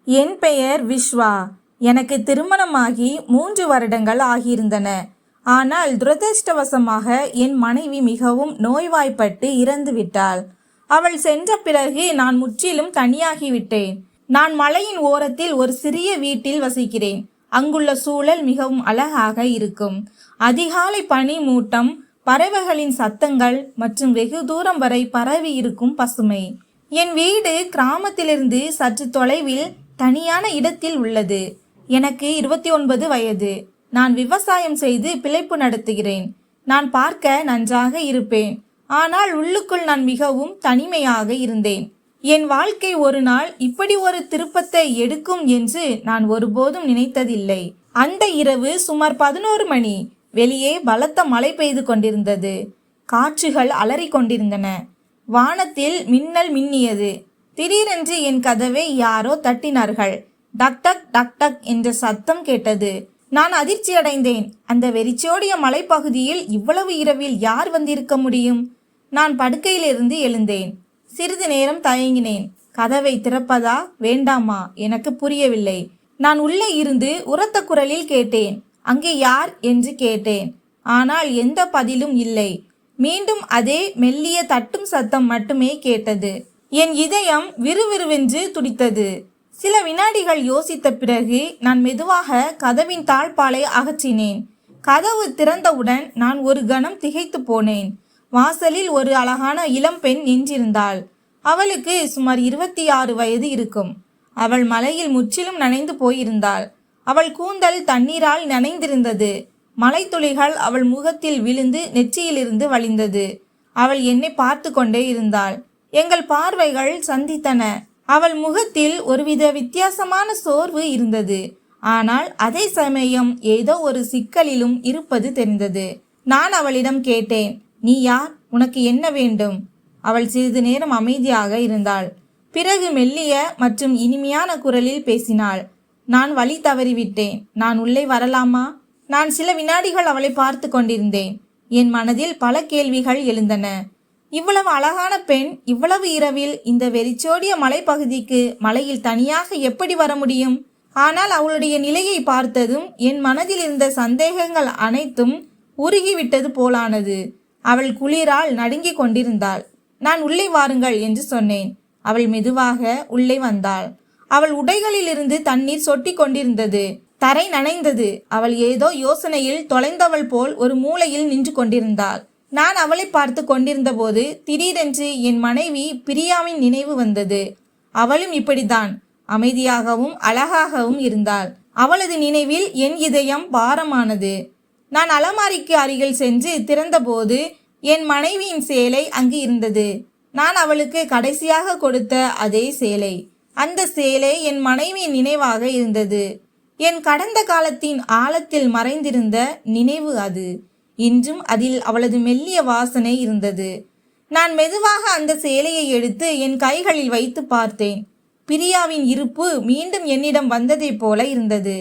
என் பெயர் விஸ்வா. எனக்கு திருமணமாகி 3 வருடங்கள் ஆகியிருந்தன. ஆனால் துரதிர்ஷ்டவசமாக என் மனைவி மிகவும் நோய்வாய்ப்பட்டு இறந்து விட்டாள். அவள் சென்ற பிறகு நான் முற்றிலும் தனியாகிவிட்டேன். நான் மலையின் ஓரத்தில் ஒரு சிறிய வீட்டில் வசிக்கிறேன். அங்குள்ள சூழல் மிகவும் அழகாக இருக்கும். அதிகாலை பனி மூட்டம், பறவைகளின் சத்தங்கள் மற்றும் வெகு தூரம் வரை பரவி இருக்கும் பசுமை. என் வீடு கிராமத்திலிருந்து சற்று தொலைவில் தனியான இடத்தில் உள்ளது. எனக்கு 29 வயது. நான் விவசாயம் செய்து பிழைப்பு நடத்துகிறேன். நான் பார்க்க நன்றாக இருப்பேன். ஆனால் உள்ளுக்குள் நான் மிகவும் தனிமையாக இருந்தேன். என் வாழ்க்கை ஒரு நாள் இப்படி ஒரு திருப்பத்தை எடுக்கும் என்று நான் ஒருபோதும் நினைத்ததில்லை. அந்த இரவு சுமார் 11 மணி. வெளியே பலத்த மழை பெய்து கொண்டிருந்தது. காற்றுகள் அலறிக் கொண்டிருந்தன. வானத்தில் மின்னல் மின்னியது. திடீரென்று என் கதவை யாரோ தட்டினார்கள். டக் டக் டக் டக் என்ற சத்தம் கேட்டது. நான் அதிர்ச்சியடைந்தேன். அந்த வெறிச்சோடிய மலைப்பகுதியில் இவ்வளவு இரவில் யார் வந்திருக்க முடியும்? நான் படுக்கையிலிருந்து எழுந்தேன். சிறிது நேரம் தயங்கினேன். கதவை திறப்பதா வேண்டாமா எனக்கு புரியவில்லை. நான் உள்ளே இருந்து உரத்த குரலில் கேட்டேன். அங்கே யார் என்று கேட்டேன். ஆனால் எந்த பதிலும் இல்லை. மீண்டும் அதே மெல்லிய தட்டும் சத்தம் மட்டுமே கேட்டது. என் இதயம் விறுவிறுவென்று துடித்தது. சில வினாடிகள் யோசித்த பிறகு நான் மெதுவாக கதவின் தாழ்பாலை அகற்றினேன். கதவு திறந்தவுடன் நான் ஒரு கணம் திகைத்து போனேன். வாசலில் ஒரு அழகான இளம்பெண் நின்றிருந்தாள். அவளுக்கு சுமார் 26 வயது இருக்கும். அவள் மலையில் முற்றிலும் நனைந்து போயிருந்தாள். அவள் கூந்தல் தண்ணீரால் நனைந்திருந்தது. மலைத்துளிகள் அவள் முகத்தில் விழுந்து நெற்றியிலிருந்து வழிந்தது. அவள் என்னை பார்த்து கொண்டே இருந்தாள். எங்கள் பார்வைகள் சந்தித்தன. அவள் முகத்தில் ஒருவித வித்தியாசமான சோர்வு இருந்தது. ஆனால் அதே சமயம் ஏதோ ஒரு சிக்கலிலும் இருப்பது தெரிந்தது. நான் அவளிடம் கேட்டேன், நீ யார்? உனக்கு என்ன வேண்டும்? அவள் சிறிது நேரம் அமைதியாக இருந்தாள். பிறகு மெல்லிய மற்றும் இனிமையான குரலில் பேசினாள். நான் வழி தவறிவிட்டேன். நான் உள்ளே வரலாமா? நான் சில வினாடிகள் அவளை பார்த்து கொண்டிருந்தேன். என் மனதில் பல கேள்விகள் எழுந்தன. இவ்வளவு அழகான பெண் இவ்வளவு இரவில் இந்த வெறிச்சோடிய மலைப்பகுதிக்கு மலையில் தனியாக எப்படி வர முடியும்? ஆனால் அவளுடைய நிலையை பார்த்ததும் என் மனதில் இருந்த சந்தேகங்கள் அனைத்தும் உருகிவிட்டது போலானது. அவள் குளிரால் நடுங்கிக் கொண்டிருந்தாள். நான் உள்ளே வாருங்கள் என்று சொன்னேன். அவள் மெதுவாக உள்ளே வந்தாள். அவள் உடைகளிலிருந்து தண்ணீர் சொட்டி கொண்டிருந்தது. தரை நனைந்தது. அவள் ஏதோ யோசனையில் தொலைந்தவள் போல் ஒரு மூலையில் நின்று கொண்டிருந்தாள். நான் அவளை பார்த்து கொண்டிருந்த போது திடீரென்று என் மனைவி பிரியாவின் நினைவு வந்தது. அவளும் இப்படித்தான் அமைதியாகவும் அழகாகவும் இருந்தாள். அவளது நினைவில் என் இதயம் பாரமானது. நான் அலமாரிக்கு அருகில் சென்று திறந்தபோது என் மனைவியின் சேலை அங்கு இருந்தது. நான் அவளுக்கு கடைசியாக கொடுத்த அதே சேலை. அந்த சேலை என் மனைவியின் நினைவாக இருந்தது. என் கடந்த காலத்தின் ஆழத்தில் மறைந்திருந்த நினைவு அது. இன்றும் அதில் அவளது மெல்லிய வாசனை இருந்தது. நான் மெதுவாக அந்த சேலையை எடுத்து என் கைகளில் வைத்து பார்த்தேன். பிரியாவின் இருப்பு மீண்டும் என்னிடம் வந்ததைப் போல இருந்தது.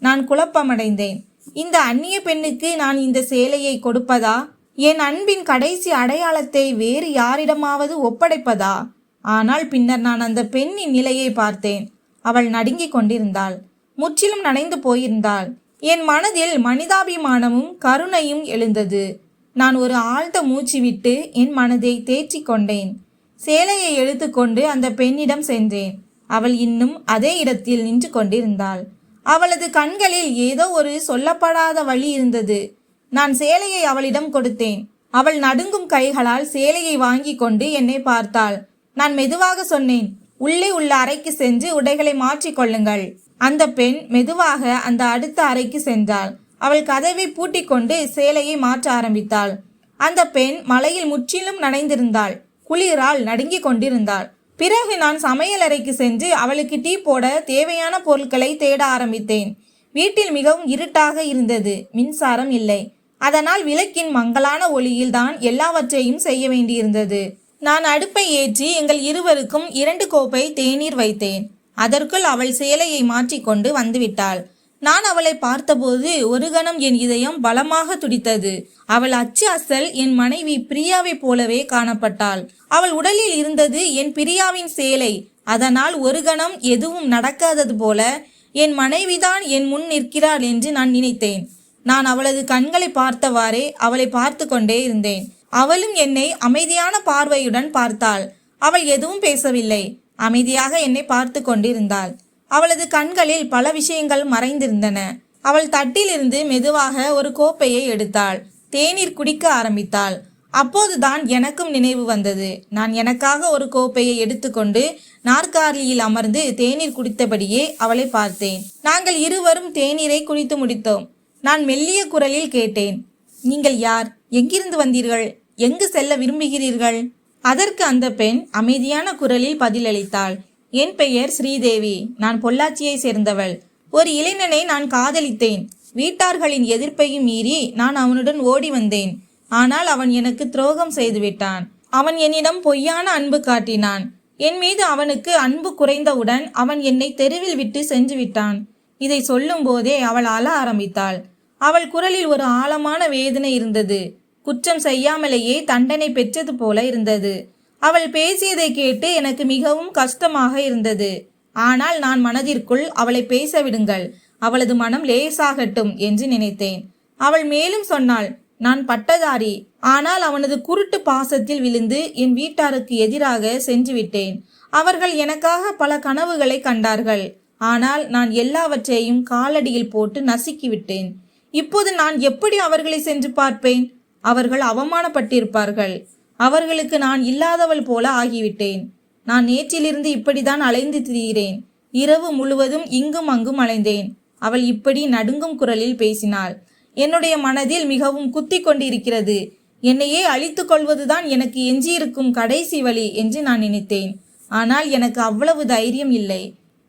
நான் குழப்பமடைந்தேன். இந்த அந்நிய பெண்ணுக்கு நான் இந்த சேலையை கொடுப்பதா? என் அன்பின் கடைசி அடையாளத்தை வேறு யாரிடமாவது ஒப்படைப்பதா? ஆனால் பின்னர் நான் அந்த பெண்ணின் நிலையை பார்த்தேன். அவள் நடுங்கிக் கொண்டிருந்தாள். முற்றிலும் நனைந்து போயிருந்தாள். என் மனதில் மனிதாபிமானமும் கருணையும் எழுந்தது. நான் ஒரு ஆழ்ந்த மூச்சு விட்டு என் மனதை தேற்றி கொண்டேன். சேலையை எடுத்துக்கொண்டு அந்த பெண்ணிடம் சென்றேன். அவள் இன்னும் அதே இடத்தில் நின்று கொண்டிருந்தாள். அவளது கண்களில் ஏதோ ஒரு சொல்லப்படாத வலி இருந்தது. நான் சேலையை அவளிடம் கொடுத்தேன். அவள் நடுங்கும் கைகளால் சேலையை வாங்கி கொண்டு என்னை பார்த்தாள். நான் மெதுவாக சொன்னேன், உள்ளே உள்ள அறைக்கு சென்று உடைகளை மாற்றிக்கொள்ளுங்கள். அந்த பெண் மெதுவாக அந்த அடுத்த அறைக்கு சென்றாள். அவள் கதவை பூட்டி கொண்டு சேலையை மாற்ற ஆரம்பித்தாள். அந்த பெண் மலையில் முற்றிலும் நனைந்திருந்தாள். குளிரால் நடுங்கிக் கொண்டிருந்தாள். பிறகு நான் சமையல் அறைக்கு சென்று அவளுக்கு டீ போட தேவையான பொருட்களை தேட ஆரம்பித்தேன். வீட்டில் மிகவும் இருட்டாக இருந்தது. மின்சாரம் இல்லை. அதனால் விளக்கின் மங்கலான ஒளியில் தான் எல்லாவற்றையும் செய்ய வேண்டியிருந்தது. நான் அடுப்பை ஏற்றி எங்கள் இருவருக்கும் 2 கோப்பை தேநீர் வைத்தேன். அதற்குள் அவள் சேலையை மாற்றிக்கொண்டு வந்துவிட்டாள். நான் அவளை பார்த்தபோது ஒரு கணம் என் இதயம் பலமாக துடித்தது. அவள் அச்சு அசல் என் மனைவி பிரியாவை போலவே காணப்பட்டாள். அவள் உடலில் இருந்தது என் பிரியாவின் சேலை. அதனால் ஒரு கணம் எதுவும் நடக்காதது போல என் மனைவிதான் என் முன் நிற்கிறாள் என்று நான் நினைத்தேன். நான் அவளது கண்களை பார்த்தவாறே அவளை பார்த்து கொண்டே இருந்தேன். அவளும் என்னை அமைதியான பார்வையுடன் பார்த்தாள். அவள் எதுவும் பேசவில்லை. அமைதியாக என்னை பார்த்து கொண்டிருந்தாள். அவளது கண்களில் பல விஷயங்கள் மறைந்திருந்தன. அவள் தட்டிலிருந்து மெதுவாக ஒரு கோப்பையை எடுத்தாள். தேநீர் குடிக்க ஆரம்பித்தாள். அப்போதுதான் எனக்கும் நினைவு வந்தது. நான் எனக்காக ஒரு கோப்பையை எடுத்துக்கொண்டு நாற்காலியில் அமர்ந்து தேநீர் குடித்தபடியே அவளை பார்த்தேன். நாங்கள் இருவரும் தேநீரை குடித்து முடித்தோம். நான் மெல்லிய குரலில் கேட்டேன், நீங்கள் யார்? எங்கிருந்து வந்தீர்கள்? எங்கு செல்ல விரும்புகிறீர்கள்? அதற்கு அந்த பெண் அமைதியான குரலில் பதிலளித்தாள். என் பெயர் ஸ்ரீதேவி. நான் பொள்ளாச்சியை சேர்ந்தவள். ஒரு இளைஞனை நான் காதலித்தேன். வீட்டார்களின் எதிர்ப்பையும் மீறி நான் அவனுடன் ஓடி வந்தேன். ஆனால் அவன் எனக்கு துரோகம் செய்துவிட்டான். அவன் என்னிடம் பொய்யான அன்பு காட்டினான். என் மீது அவனுக்கு அன்பு குறைந்தவுடன் அவன் என்னை தெருவில் விட்டு சென்று விட்டான். இதை சொல்லும் போதே அவள் அழ ஆரம்பித்தாள். அவள் குரலில் ஒரு ஆழமான வேதனை இருந்தது. குற்றம் செய்யாமலேயே தண்டனை பெற்றது போல இருந்தது. அவள் பேசியதை கேட்டு எனக்கு மிகவும் கஷ்டமாக இருந்தது. ஆனால் நான் மனதிற்குள் அவளை பேச விடுங்கள், அவளது மனம் லேசாகட்டும் என்று நினைத்தேன். அவள் மேலும் சொன்னாள், நான் பட்டதாரி. ஆனால் அவனது குருட்டு பாசத்தில் விழுந்து என் வீட்டாருக்கு எதிராக சென்று விட்டேன். அவர்கள் எனக்காக பல கனவுகளை கண்டார்கள். ஆனால் நான் எல்லாவற்றையும் காலடியில் போட்டு நசுக்கிவிட்டேன். இப்போது நான் எப்படி அவர்களை சென்று பார்ப்பேன்? அவர்கள் அவமானப்பட்டிருப்பார்கள். அவர்களுக்கு நான் இல்லாதவள் போல ஆகிவிட்டேன். நான் நேற்றிலிருந்து இப்படிதான் அலைந்து திரிகிறேன். இரவு முழுவதும் இங்கும் அங்கும் அலைந்தேன். அவள் இப்படி நடுங்கும் குரலில் பேசினாள். என்னுடைய மனதில் மிகவும் குத்தி கொண்டிருக்கிறது. என்னையே அழித்து கொள்வதுதான் எனக்கு எஞ்சியிருக்கும் கடைசி வழி என்று நான் நினைத்தேன். ஆனால் எனக்கு அவ்வளவு தைரியம் இல்லை.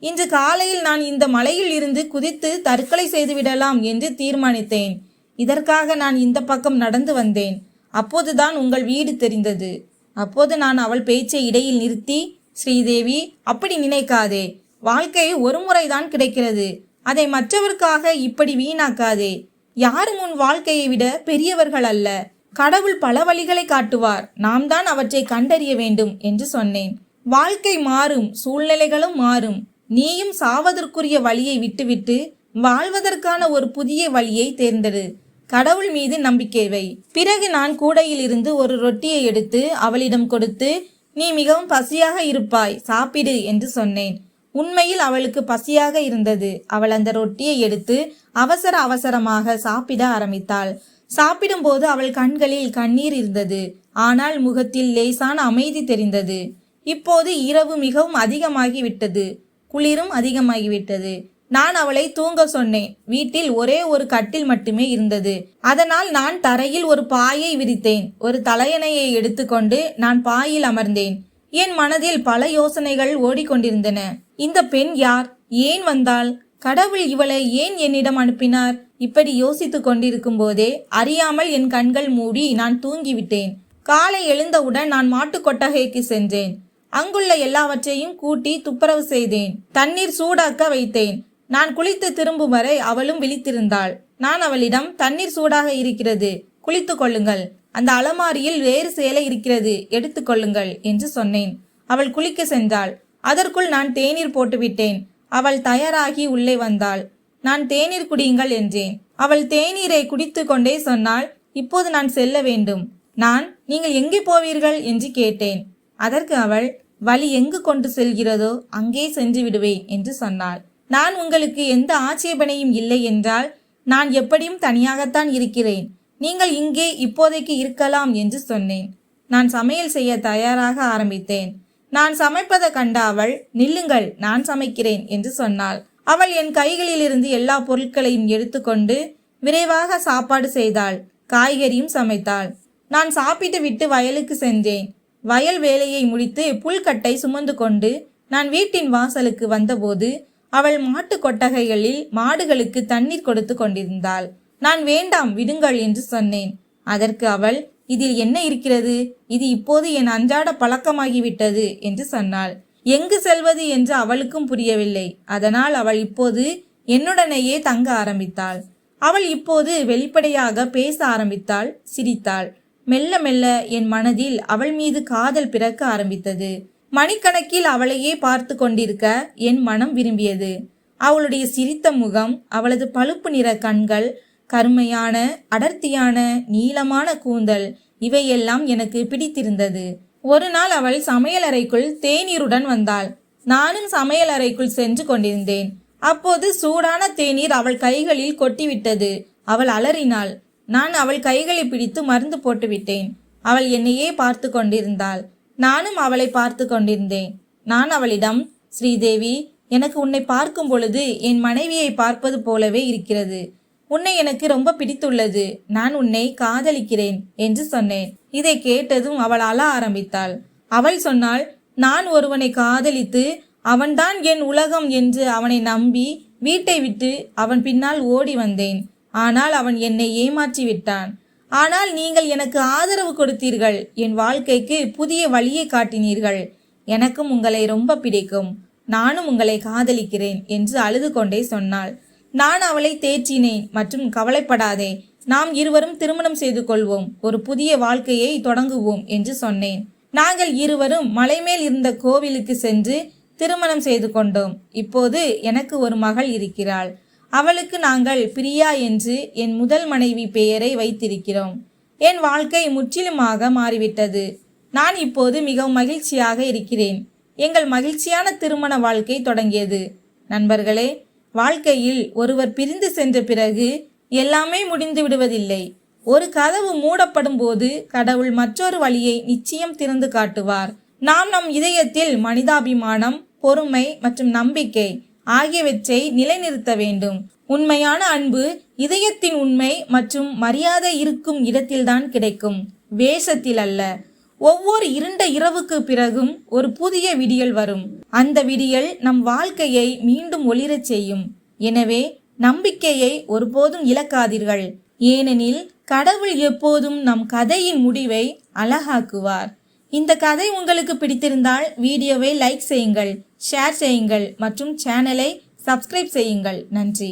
இன்று காலையில் நான் இந்த மலையில் இருந்து குதித்து தற்கொலை செய்துவிடலாம் என்று தீர்மானித்தேன். இதற்காக நான் இந்த பக்கம் நடந்து வந்தேன். அப்போதுதான் உங்கள் வீடு தெரிந்தது. அப்போது நான் அவள் பேச்சை இடையில் நிறுத்தி, ஸ்ரீதேவி, அப்படி நினைக்காதே. வாழ்க்கை ஒரு முறைதான் கிடைக்கிறது. அதை மற்றவருக்காக இப்படி வீணாக்காதே. யாரும் உன் வாழ்க்கையை விட பெரியவர்கள் அல்ல. கடவுள் பல வழிகளை காட்டுவார். நாம் தான் அவற்றை கண்டறிய வேண்டும் என்று சொன்னேன். வாழ்க்கை மாறும், சூழ்நிலைகளும் மாறும். நீயும் சாவதற்குரிய வழியை விட்டுவிட்டு வாழ்வதற்கான ஒரு புதிய வழியை தேர்ந்தெடு. கடவுள் மீது நம்பிக்கை வை. பிறகு நான் கூடையில் இருந்து ஒரு ரொட்டியை எடுத்து அவளிடம் கொடுத்து, நீ மிகவும் பசியாக இருப்பாய், சாப்பிடு என்று சொன்னேன். உண்மையில் அவளுக்கு பசியாக இருந்தது. அவள் அந்த ரொட்டியை எடுத்து அவசர அவசரமாக சாப்பிட ஆரம்பித்தாள். சாப்பிடும்போது அவள் கண்களில் கண்ணீர் இருந்தது. ஆனால் முகத்தில் லேசான அமைதி தெரிந்தது. இப்போது இரவு மிகவும் அதிகமாகிவிட்டது. குளிரும் அதிகமாகிவிட்டது. நான் அவளை தூங்க சொன்னேன். வீட்டில் ஒரே ஒரு கட்டில் மட்டுமே இருந்தது. அதனால் நான் தரையில் ஒரு பாயை விரித்தேன். ஒரு தலையணையை எடுத்துக்கொண்டு நான் பாயில் அமர்ந்தேன். என் மனதில் பல யோசனைகள் ஓடிக்கொண்டிருந்தன. இந்த பெண் யார்? ஏன் வந்தாள்? கடவுள் இவளை ஏன் என்னிடம் அனுப்பினார்? இப்படி யோசித்து கொண்டிருக்கும் போதே அறியாமல் என் கண்கள் மூடி நான் தூங்கிவிட்டேன். காலை எழுந்தவுடன் நான் மாட்டு கொட்டகைக்கு சென்றேன். அங்குள்ள எல்லாவற்றையும் கூட்டி துப்புரவு செய்தேன். தண்ணீர் சூடாக்க வைத்தேன். நான் குளித்து திரும்பும் வரை அவளும் விழித்திருந்தாள். நான் அவளிடம், தண்ணீர் சூடாக இருக்கிறது, குளித்து கொள்ளுங்கள். அந்த அலமாரியில் வேறு சேலை இருக்கிறது, எடுத்துக்கொள்ளுங்கள் என்று சொன்னேன். அவள் குளிக்க சென்றாள். அதற்குள் நான் தேநீர் போட்டுவிட்டேன். அவள் தயாராகி உள்ளே வந்தாள். நான் தேநீர் குடியுங்கள் என்றேன். அவள் தேநீரை குடித்து கொண்டே சொன்னாள், இப்போது நான் செல்ல வேண்டும். நீங்கள் எங்கே போவீர்கள் என்று கேட்டேன். அதற்கு அவள், வழி எங்கு கொண்டு செல்கிறதோ அங்கே சென்று விடுவேன் என்று சொன்னாள். நான் உங்களுக்கு எந்த ஆட்சேபனையும் இல்லை என்றால் நான் எப்படியும் தனியாகத்தான் இருக்கிறேன். நீங்கள் இங்கே இப்போதைக்கு இருக்கலாம் என்று சொன்னேன். நான் சமையல் செய்ய தயாராக ஆரம்பித்தேன். நான் சமைப்பதை கண்ட அவள், நில்லுங்கள், நான் சமைக்கிறேன் என்று சொன்னாள். அவள் என் கைகளிலிருந்து எல்லா பொருட்களையும் எடுத்துக்கொண்டு விரைவாக சாப்பாடு செய்தாள். காய்கறியும் சமைத்தாள். நான் சாப்பிட்டு விட்டு வயலுக்கு சென்றேன். வயல் வேலையை முடித்து புல்கட்டை சுமந்து கொண்டு நான் வீட்டின் வாசலுக்கு வந்தபோது அவள் மாட்டு கொட்டகைகளில் மாடுகளுக்கு தண்ணீர் கொடுத்து கொண்டிருந்தாள். நான் வேண்டாம், விடுங்கள் என்று சொன்னேன். அதற்கு அவள், இதில் என்ன இருக்கிறது? இது இப்போது என் அன்றாட பழக்கமாகிவிட்டது என்று சொன்னாள். எங்கு செல்வது என்று அவளுக்கும் புரியவில்லை. அதனால் அவள் இப்போது என்னுடனேயே தங்க ஆரம்பித்தாள். அவள் இப்போது வெளிப்படையாக பேச ஆரம்பித்தாள், சிரித்தாள். மெல்ல மெல்ல என் மனதில் அவள் மீது காதல் பிறக்க ஆரம்பித்தது. மணிக்கணக்கில் அவளையே பார்த்து கொண்டிருக்க என் மனம் விரும்பியது. அவளுடைய சிரித்த முகம், அவளது பழுப்பு நிற கண்கள், கருமையான அடர்த்தியான நீளமான கூந்தல், இவையெல்லாம் எனக்கு பிடித்திருந்தது. ஒரு நாள் அவள் சமையலறைக்குள் தேநீருடன் வந்தாள். நானும் சமையலறைக்குள் சென்று கொண்டிருந்தேன். அப்போது சூடான தேநீர் அவள் கைகளில் கொட்டிவிட்டது. அவள் அலறினாள். நான் அவள் கைகளை பிடித்து மருந்து போட்டுவிட்டேன். அவள் என்னையே பார்த்து கொண்டிருந்தாள். நானும் அவளை பார்த்து கொண்டிருந்தேன். நான் அவளிடம், ஸ்ரீதேவி, எனக்கு உன்னை பார்க்கும் பொழுது என் மனைவியை பார்ப்பது போலவே இருக்கிறது. உன்னை எனக்கு ரொம்ப பிடித்துள்ளது. நான் உன்னை காதலிக்கிறேன் என்று சொன்னேன். இதை கேட்டதும் அவள் அழ ஆரம்பித்தாள். அவள் சொன்னாள், நான் ஒருவனை காதலித்து அவன்தான் என் உலகம் என்று அவனை நம்பி வீட்டை விட்டு அவன் பின்னால் ஓடி வந்தேன். ஆனால் அவன் என்னை ஏமாற்றி விட்டான். ஆனால் நீங்கள் எனக்கு ஆதரவு கொடுத்தீர்கள். என் வாழ்க்கைக்கு புதிய வழியை காட்டினீர்கள். எனக்கும் உங்களை ரொம்ப பிடிக்கும். நானும் உங்களை காதலிக்கிறேன் என்று அழுது கொண்டே சொன்னாள். நான் அவளை தேற்றினேன் மற்றும் கவலைப்படாதே, நாம் இருவரும் திருமணம் செய்து கொள்வோம், ஒரு புதிய வாழ்க்கையை தொடங்குவோம் என்று சொன்னேன். நாங்கள் இருவரும் மலைமேல் இருந்த கோவிலுக்கு சென்று திருமணம் செய்து கொண்டோம். இப்போது எனக்கு ஒரு மகள் இருக்கிறாள். அவளுக்கு நாங்கள் பிரியா என்று என் முதல் மனைவி பெயரை வைத்திருக்கிறோம். என் வாழ்க்கை முற்றிலுமாக மாறிவிட்டது. நான் இப்போது மிகவும் மகிழ்ச்சியாக இருக்கிறேன். எங்கள் மகிழ்ச்சியான திருமண வாழ்க்கை தொடங்கியது. நண்பர்களே, வாழ்க்கையில் ஒருவர் பிரிந்து சென்ற பிறகு எல்லாமே முடிந்து விடுவதில்லை. ஒரு கதவு மூடப்படும் போது கடவுள் மற்றொரு வழியை நிச்சயம் திறந்து காட்டுவார். நாம் நம் இதயத்தில் மனிதாபிமானம், பொறுமை மற்றும் நம்பிக்கை ஆகியவற்றை நிலைநிறுத்த வேண்டும். உண்மையான அன்பு இதயத்தின் உண்மை மற்றும் மரியாதை இருக்கும் இடத்தில்தான் கிடைக்கும், வேஷத்தில் அல்ல. ஒவ்வொரு இருண்ட இரவுக்கு பிறகும் ஒரு புதிய விடியல் வரும். அந்த விடியல் நம் வாழ்க்கையை மீண்டும் ஒளிரச் செய்யும். எனவே நம்பிக்கையை ஒருபோதும் இழக்காதீர்கள். ஏனெனில் கடவுள் எப்போதும் நம் கதையின் முடிவை அழகாக்குவார். இந்த கதை உங்களுக்கு பிடித்திருந்தால் வீடியோவை லைக் செய்யுங்கள், ஷேர் செய்யுங்கள் மற்றும் சேனலை சப்ஸ்கிரைப் செய்யுங்கள். நன்றி.